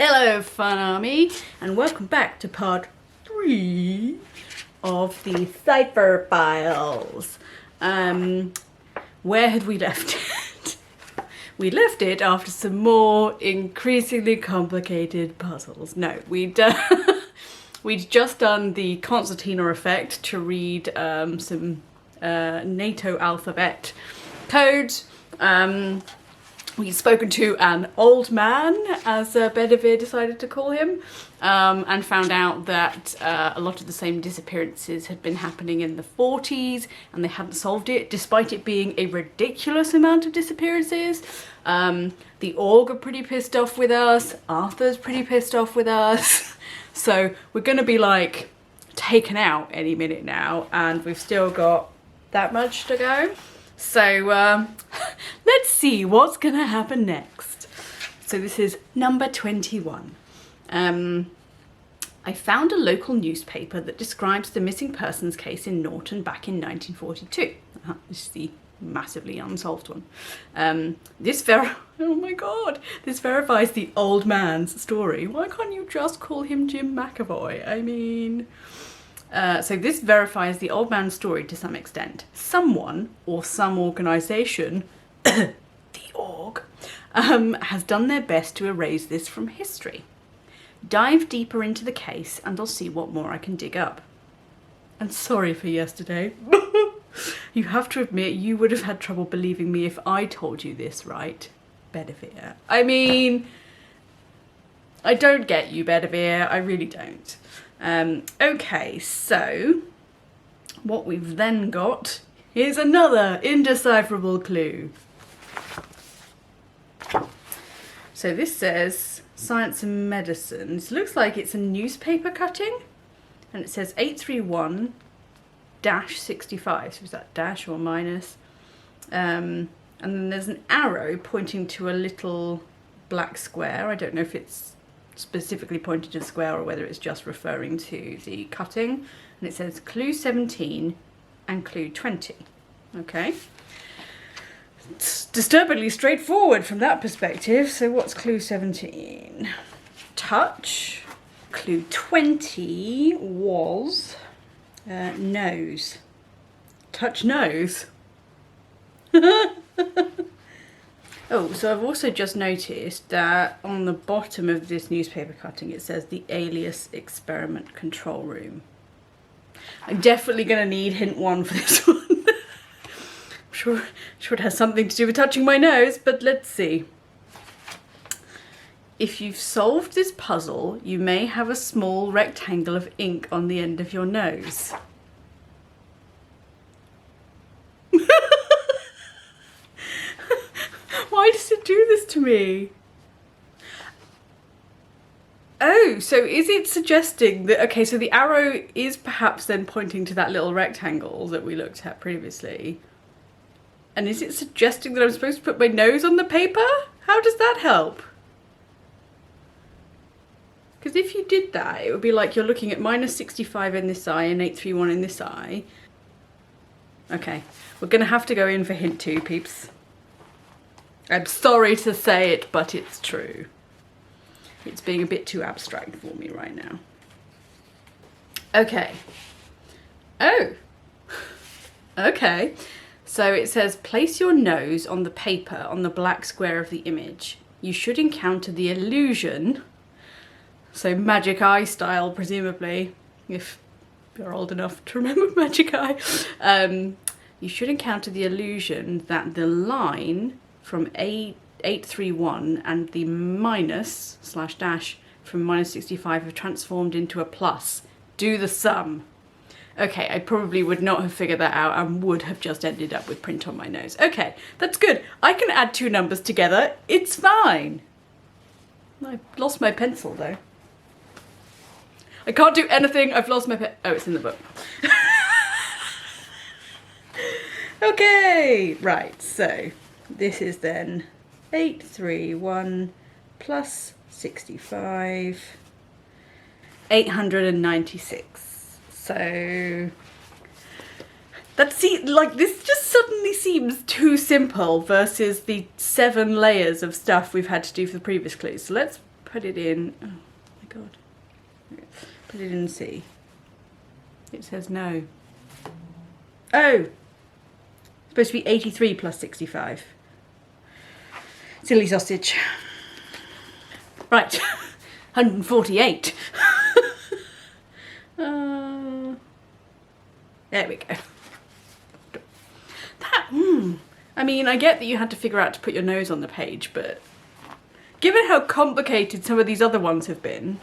Hello Fun Army, and welcome back to part 3 of the Cipher Files. Where had we left it? We left it after some more increasingly complicated puzzles. No, we'd just done the concertina effect to read some NATO alphabet codes. We'd spoken to an old man, as Bedivere decided to call him, and found out that a lot of the same disappearances had been happening in the 40s and they hadn't solved it, despite it being a ridiculous amount of disappearances. The org are pretty pissed off with us, Arthur's pretty pissed off with us, so we're going to be like taken out any minute now, and we've still got that much to go. So let's see what's gonna happen next. So this is number 21. I found a local newspaper that describes the missing persons case in Norton back in 1942. This is the massively unsolved one. Oh my god, this verifies the old man's story. Why can't you just call him Jim McAvoy? I mean... so this verifies the old man's story to some extent. Someone, or some organisation, the org, has done their best to erase this from history. Dive deeper into the case and I'll see what more I can dig up. And sorry for yesterday. You have to admit you would have had trouble believing me if I told you this, right? Bedivere. I mean, I don't get you, Bedivere. I really don't. Okay, so what we've then got is another indecipherable clue. So this says Science and Medicine. This looks like it's a newspaper cutting, and it says 831-65. So is that dash or minus? And then there's an arrow pointing to a little black square. I don't know if it's specifically pointed to the square or whether it's just referring to the cutting, and it says clue 17 and clue 20. Okay, it's disturbingly straightforward from that perspective. So what's clue 17? Touch. Clue 20 was nose. Touch nose. Oh, so I've also just noticed that on the bottom of this newspaper cutting it says the Alias Experiment Control Room. I'm definitely going to need hint 1 for this one. I'm sure it has something to do with touching my nose, but let's see. If you've solved this puzzle, you may have a small rectangle of ink on the end of your nose. Why does it do this to me? Oh, so is it suggesting that, okay, so the arrow is perhaps then pointing to that little rectangle that we looked at previously. And is it suggesting that I'm supposed to put my nose on the paper? How does that help? Because if you did that, it would be like you're looking at -65 in this eye and 831 in this eye. Okay, we're going to have to go in for hint 2, peeps. I'm sorry to say it, but it's true. It's being a bit too abstract for me right now. Okay. Oh. Okay. So it says, place your nose on the paper on the black square of the image. You should encounter the illusion, so magic eye style presumably, if you're old enough to remember magic eye. You should encounter the illusion that the line from 831 and the minus/dash from -65 have transformed into a plus. Do the sum. Okay, I probably would not have figured that out and would have just ended up with print on my nose. Okay, that's good. I can add 2 numbers together. It's fine. I lost my pencil though. I can't do anything. I've lost my pen. Oh, it's in the book. Okay, right, so this is then 831 plus 65, 896. So that's, like, this just suddenly seems too simple versus the 7 layers of stuff we've had to do for the previous clues. So let's put it in, oh my god, put it in C. It says no. Oh, it's supposed to be 83 plus 65. Silly sausage. Right, 148. There we go. That, I mean, I get that you had to figure out to put your nose on the page, but given how complicated some of these other ones have been.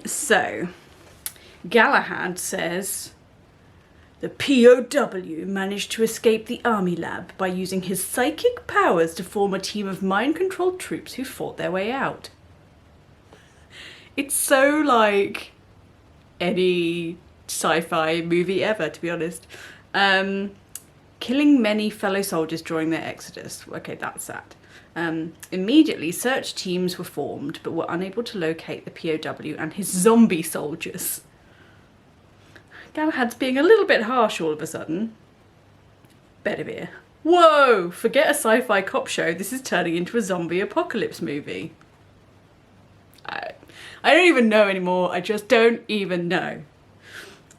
So, Galahad says, the POW managed to escape the army lab by using his psychic powers to form a team of mind-controlled troops who fought their way out. It's so like any sci-fi movie ever, to be honest. Killing many fellow soldiers during their exodus. Okay, that's sad. Immediately, search teams were formed, but were unable to locate the POW and his zombie soldiers. Galahad's being a little bit harsh all of a sudden. Bedivere. Whoa! Forget a sci-fi cop show, this is turning into a zombie apocalypse movie. I don't even know anymore, I just don't even know.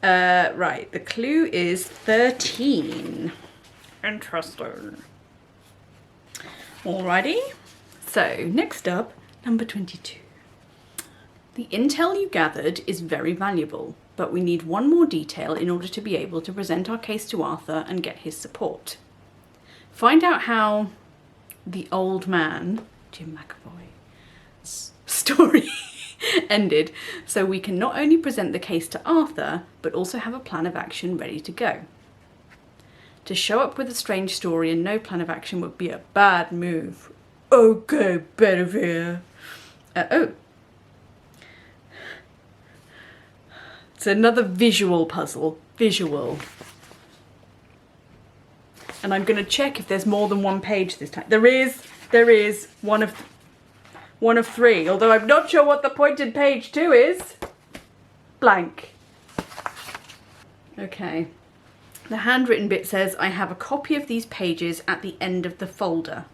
Right, the clue is 13. Interesting. Alrighty, so next up, number 22. The intel you gathered is very valuable, but we need one more detail in order to be able to present our case to Arthur and get his support. Find out how the old man, Jim McAvoy's story ended, so we can not only present the case to Arthur, but also have a plan of action ready to go. To show up with a strange story and no plan of action would be a bad move. Okay, Bedivere. Oh. It's another visual puzzle. Visual. And I'm going to check if there's more than one page this time. There is one of three, although I'm not sure what the point in page 2 is. Blank. Okay. The handwritten bit says, I have a copy of these pages at the end of the folder.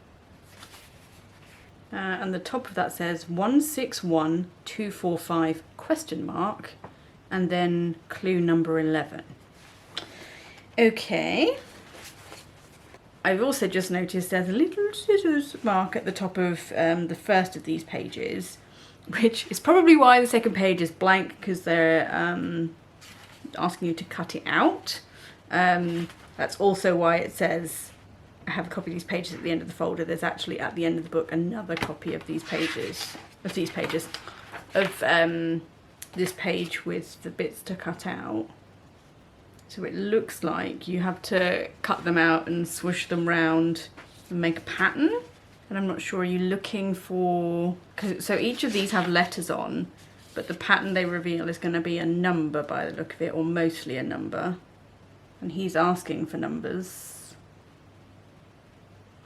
And the top of that says 161245 question mark, and then clue number 11. Okay. I've also just noticed there's a little scissors mark at the top of the first of these pages, which is probably why the second page is blank, because they're asking you to cut it out. That's also why it says I have a copy of these pages at the end of the folder. There's actually at the end of the book another copy of these pages, of this page with the bits to cut out. So it looks like you have to cut them out and swoosh them round and make a pattern. And I'm not sure, are you looking for... So each of these have letters on, but the pattern they reveal is going to be a number by the look of it, or mostly a number. And he's asking for numbers.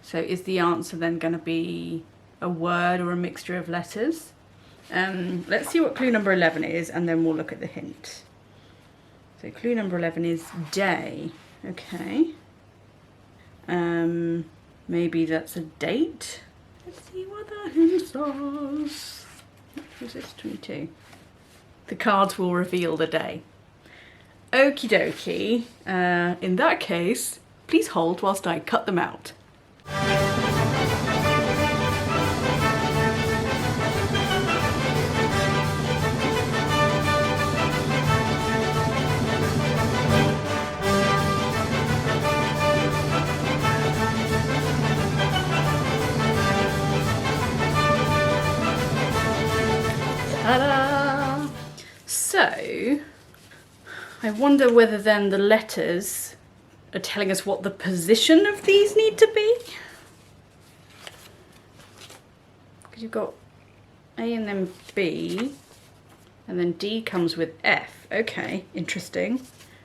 So is the answer then going to be a word or a mixture of letters? Let's see what clue number 11 is, and then we'll look at the hint. So clue number 11 is day. Okay. Maybe that's a date. Let's see what the hint says. What is this? 22. The cards will reveal the day. Okie dokie. In that case, please hold whilst I cut them out. Ta-da! So, I wonder whether then the letters are telling us what the position of these need to be. Because you've got A and then B, and then D comes with F. Okay, interesting.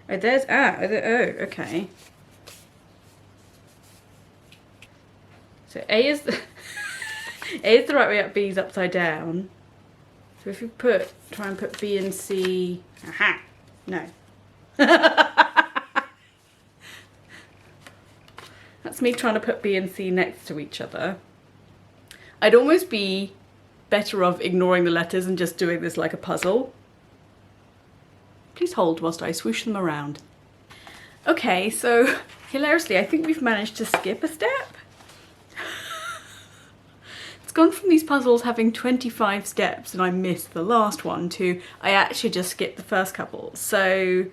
Oh, there's oh, okay. So A is the A is the right way up, B is upside down. So if you try and put B and C, aha, no. That's me trying to put B and C next to each other. I'd almost be better off ignoring the letters and just doing this like a puzzle. Please hold whilst I swoosh them around. Okay, so hilariously, I think we've managed to skip a step. It's gone from these puzzles having 25 steps and I missed the last one to I actually just skipped the first couple. So,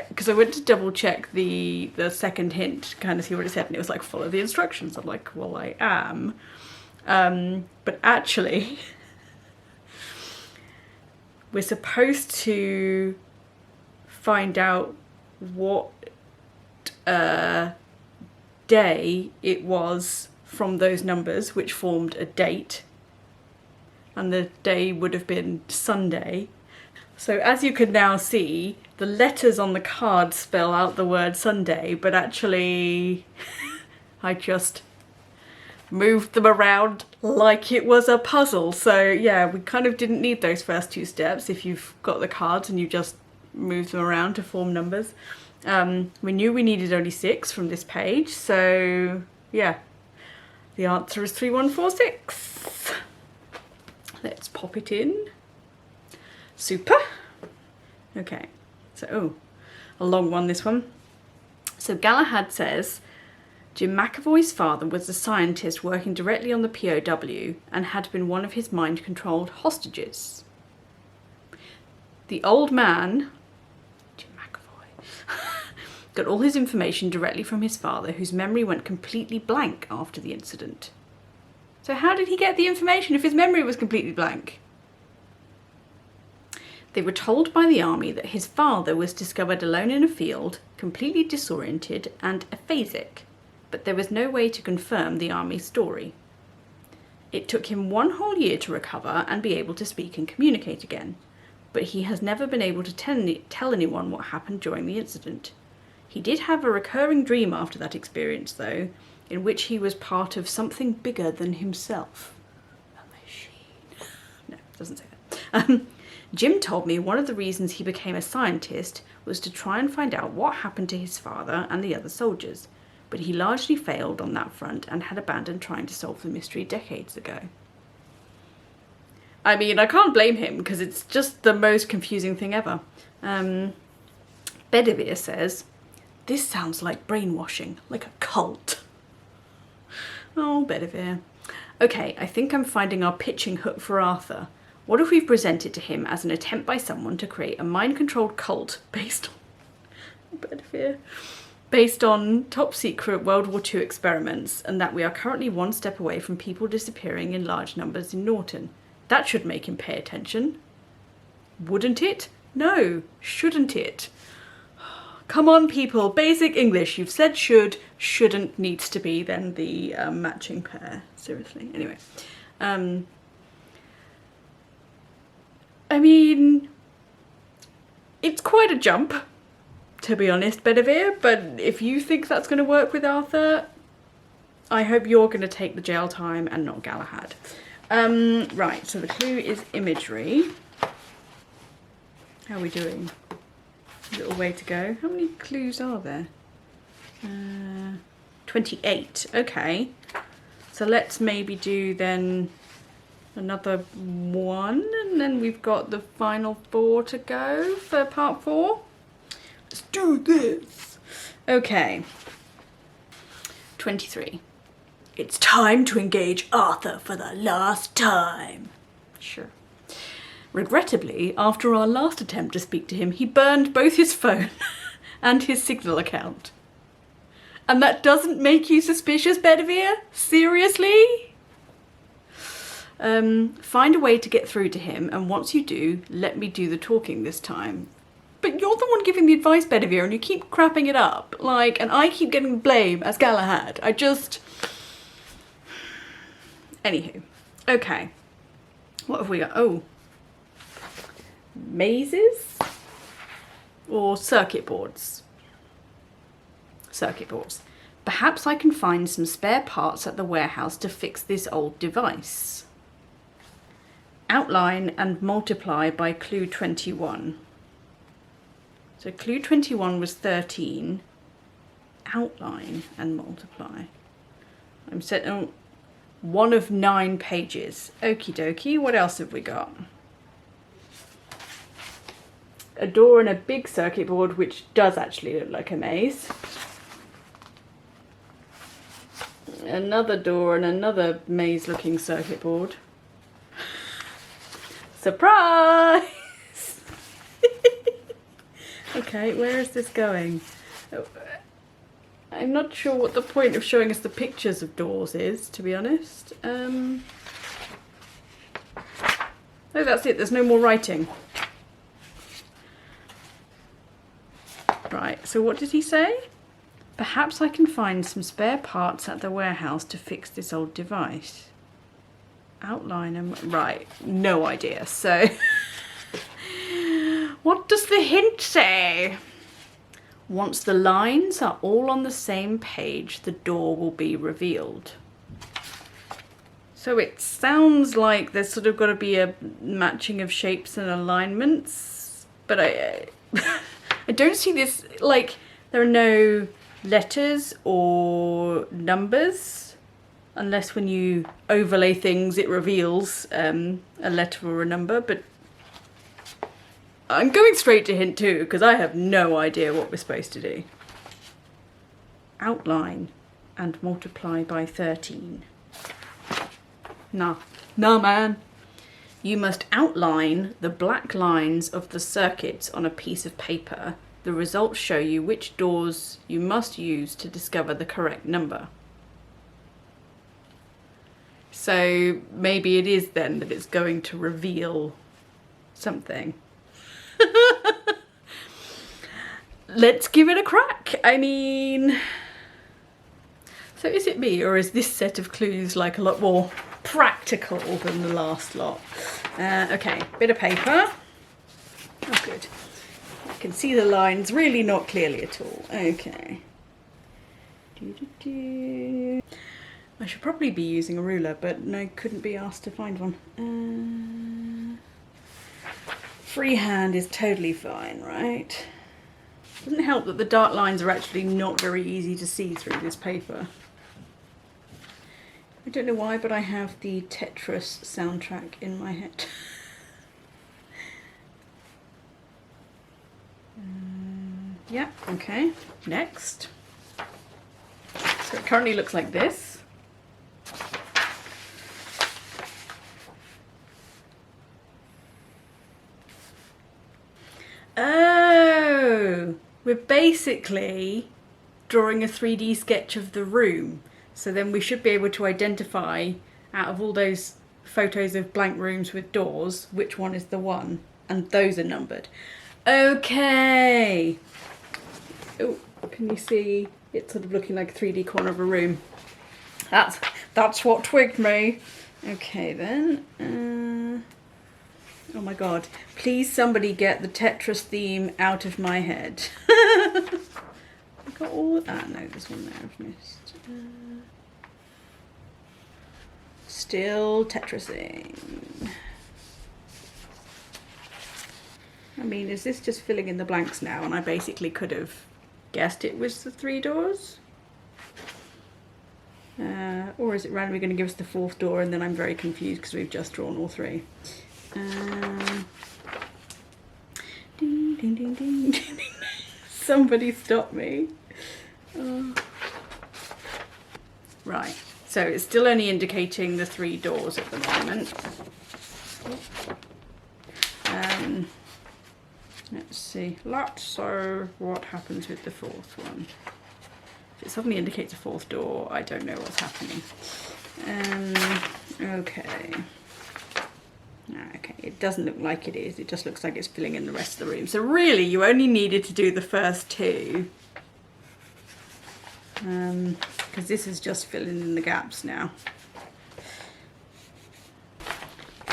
because I went to double check the second hint to kind of see what it said and it was like, follow the instructions. I'm like, well, I am. But actually, we're supposed to find out what day it was from those numbers which formed a date, and the day would have been Sunday. So as you can now see, the letters on the card spell out the word Sunday, but actually I just moved them around like it was a puzzle. So yeah, we kind of didn't need those first two steps if you've got the cards and you just move them around to form numbers. We knew we needed only 6 from this page, so yeah, the answer is 3146. Let's pop it in. Super. Okay, so a long one, this one. So Galahad says, Jim McAvoy's father was a scientist working directly on the POW and had been one of his mind-controlled hostages. The old man, Jim McAvoy, got all his information directly from his father, whose memory went completely blank after the incident. So how did he get the information if his memory was completely blank? They were told by the army that his father was discovered alone in a field, completely disoriented and aphasic, but there was no way to confirm the army's story. It took him 1 whole year to recover and be able to speak and communicate again, but he has never been able to tell anyone what happened during the incident. He did have a recurring dream after that experience, though, in which he was part of something bigger than himself. A machine. No, it doesn't say that. Jim told me one of the reasons he became a scientist was to try and find out what happened to his father and the other soldiers, but he largely failed on that front and had abandoned trying to solve the mystery decades ago. I mean, I can't blame him because it's just the most confusing thing ever. Bedivere says, this sounds like brainwashing, like a cult. Oh, Bedivere. Okay, I think I'm finding our pitching hook for Arthur. What if we've presented to him as an attempt by someone to create a mind-controlled cult based on top-secret World War II experiments, and that we are currently 1 step away from people disappearing in large numbers in Norton? That should make him pay attention. Wouldn't it? No, shouldn't it? Come on, people, basic English. You've said should, shouldn't needs to be then the matching pair. Seriously. Anyway. I mean, it's quite a jump, to be honest, Bedivere, but if you think that's going to work with Arthur, I hope you're going to take the jail time and not Galahad. Right, so the clue is imagery. How are we doing? A little way to go. How many clues are there? 28. Okay. So let's maybe do then another 1, and then we've got the final 4 to go for part 4. Let's do this. Okay. 23. It's time to engage Arthur for the last time. Sure. Regrettably, after our last attempt to speak to him, he burned both his phone and his Signal account. And that doesn't make you suspicious, Bedivere? Seriously? Find a way to get through to him, and once you do, let me do the talking this time. But you're the one giving the advice, Bedivere, and you keep crapping it up. Like, and I keep getting the blame as Galahad. Anywho. Okay. What have we got? Oh. Mazes? Or circuit boards? Circuit boards. Perhaps I can find some spare parts at the warehouse to fix this old device. Outline and multiply by clue 21. So clue 21 was 13. Outline and multiply. I'm set. Oh, 1 of 9 pages. Okie dokie, what else have we got? A door and a big circuit board, which does actually look like a maze. Another door and another maze-looking circuit board. Surprise! Okay, where is this going? I'm not sure what the point of showing us the pictures of doors is, to be honest. Oh, that's it. There's no more writing. Right, so what did he say? Perhaps I can find some spare parts at the warehouse to fix this old device. Outline and... Right, no idea. So, what does the hint say? Once the lines are all on the same page, the door will be revealed. So it sounds like there's sort of got to be a matching of shapes and alignments, but I don't see this, like, there are no letters or numbers, unless when you overlay things it reveals a letter or a number, but I'm going straight to hint 2 because I have no idea what we're supposed to do. Outline and multiply by 13. Nah, man. You must outline the black lines of the circuits on a piece of paper. The results show you which doors you must use to discover the correct number. So maybe it is then that it's going to reveal something. Let's give it a crack. I mean, so is it me, or is this set of clues like a lot more practical than the last lot? Okay, bit of paper. Oh, good. I can see the lines really not clearly at all. Okay. I should probably be using a ruler, but I couldn't be asked to find one. Freehand is totally fine, right? Doesn't help that the dark lines are actually not very easy to see through this paper. I don't know why, but I have the Tetris soundtrack in my head. Yeah, okay, next. So it currently looks like this. Oh, we're basically drawing a 3D sketch of the room. So then we should be able to identify out of all those photos of blank rooms with doors, which one is the one, and those are numbered. Okay. Oh, can you see? It's sort of looking like a 3D corner of a room. That's what twigged me. Okay then. Oh my god. Please somebody get the Tetris theme out of my head. I got all... Ah, no, there's one there I've missed. Still Tetrising. I mean, is this just filling in the blanks now? And I basically could have guessed it was the 3 doors? Or is it randomly going to give us the 4th door and then I'm very confused because we've just drawn all 3? Ding, ding, ding, ding, ding. Somebody stop me. Right, so it's still only indicating the 3 doors at the moment. Let's see. So what happens with the 4th one? If it suddenly indicates a 4th door, I don't know what's happening. Okay. Okay, it doesn't look like it is. It just looks like it's filling in the rest of the room. So really, you only needed to do the first 2. Because this is just filling in the gaps now.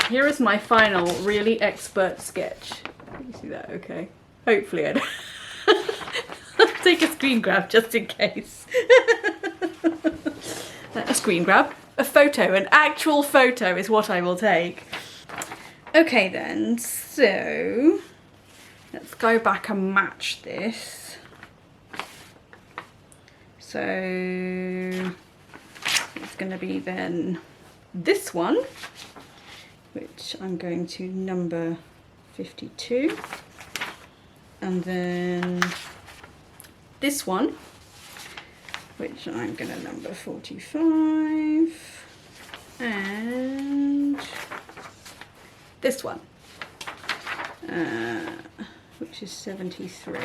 Here is my final really expert sketch. Can you see that? Okay. Hopefully I don't. I'll take a screen grab just in case. A screen grab. A photo. An actual photo is what I will take. Okay then, so let's go back and match this. So it's going to be then this one, which I'm going to number 52, and then this one, which I'm going to number 45, and this one, which is 73.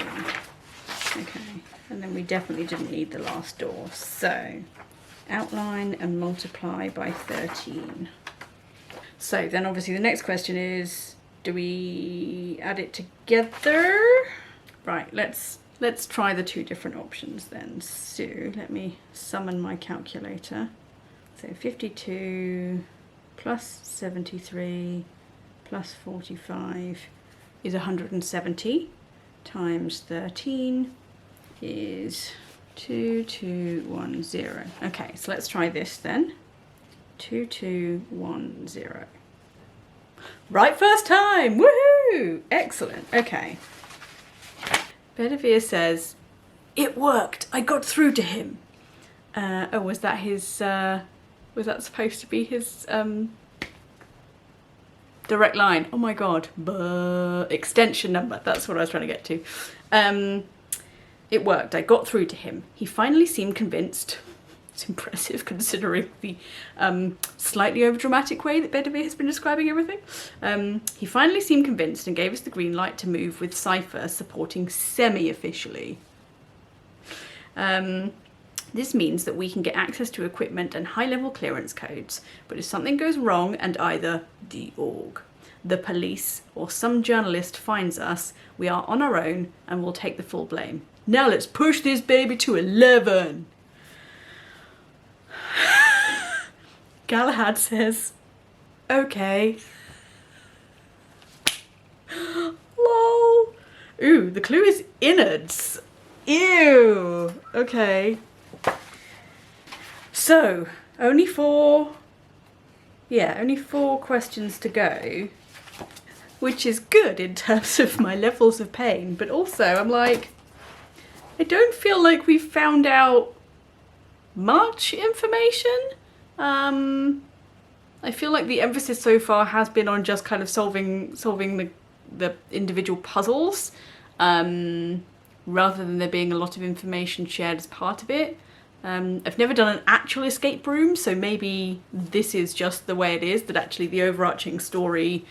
Okay, and then we definitely didn't need the last door, so outline and multiply by 13. So then obviously the next question is, do we add it together? Right, let's try the two different options then. So let me summon my calculator. So 52 plus 73 plus 45 is 170 times 13 is 2210. Okay, so let's try this then. 2210. Right first time! Woohoo! Excellent. Okay. Bedivere says, it worked! I got through to him. Oh, was that his, was that supposed to be his, direct line? Oh my god. Extension number. That's what I was trying to get to. It worked. I got through to him. He finally seemed convinced. It's impressive considering the slightly overdramatic way that Bedivere has been describing everything. He finally seemed convinced and gave us the green light to move with Cypher supporting semi-officially. This means that we can get access to equipment and high-level clearance codes, but if something goes wrong and either the org, the police, or some journalist finds us, we are on our own and will take the full blame. Now let's push this baby to 11! Galahad says, okay. Lol. Ooh, the clue is innards. Ew. Okay. So, only four questions to go, which is good in terms of my levels of pain, but also I'm like, I don't feel like we've found out much information. I feel like the emphasis so far has been on just kind of solving the individual puzzles, rather than there being a lot of information shared as part of it. I've never done an actual escape room, so maybe this is just the way it is, that actually the overarching story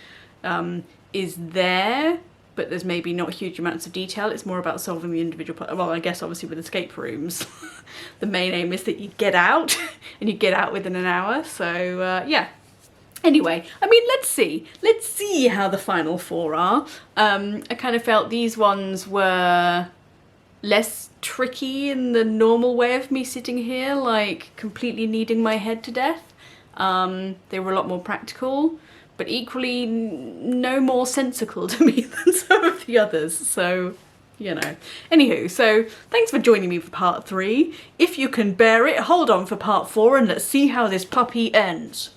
is there, but there's maybe not huge amounts of detail. It's more about solving the individual well, I guess obviously with escape rooms, the main aim is that you get out, and you get out within an hour, so yeah. Anyway, I mean, let's see how the final four are. I kind of felt these ones were less tricky in the normal way of me sitting here, like completely kneading my head to death. They were a lot more practical, but equally no more sensical to me than some of the others, so, you know. Anywho, so thanks for joining me for part 3. If you can bear it, hold on for part 4 and let's see how this puppy ends.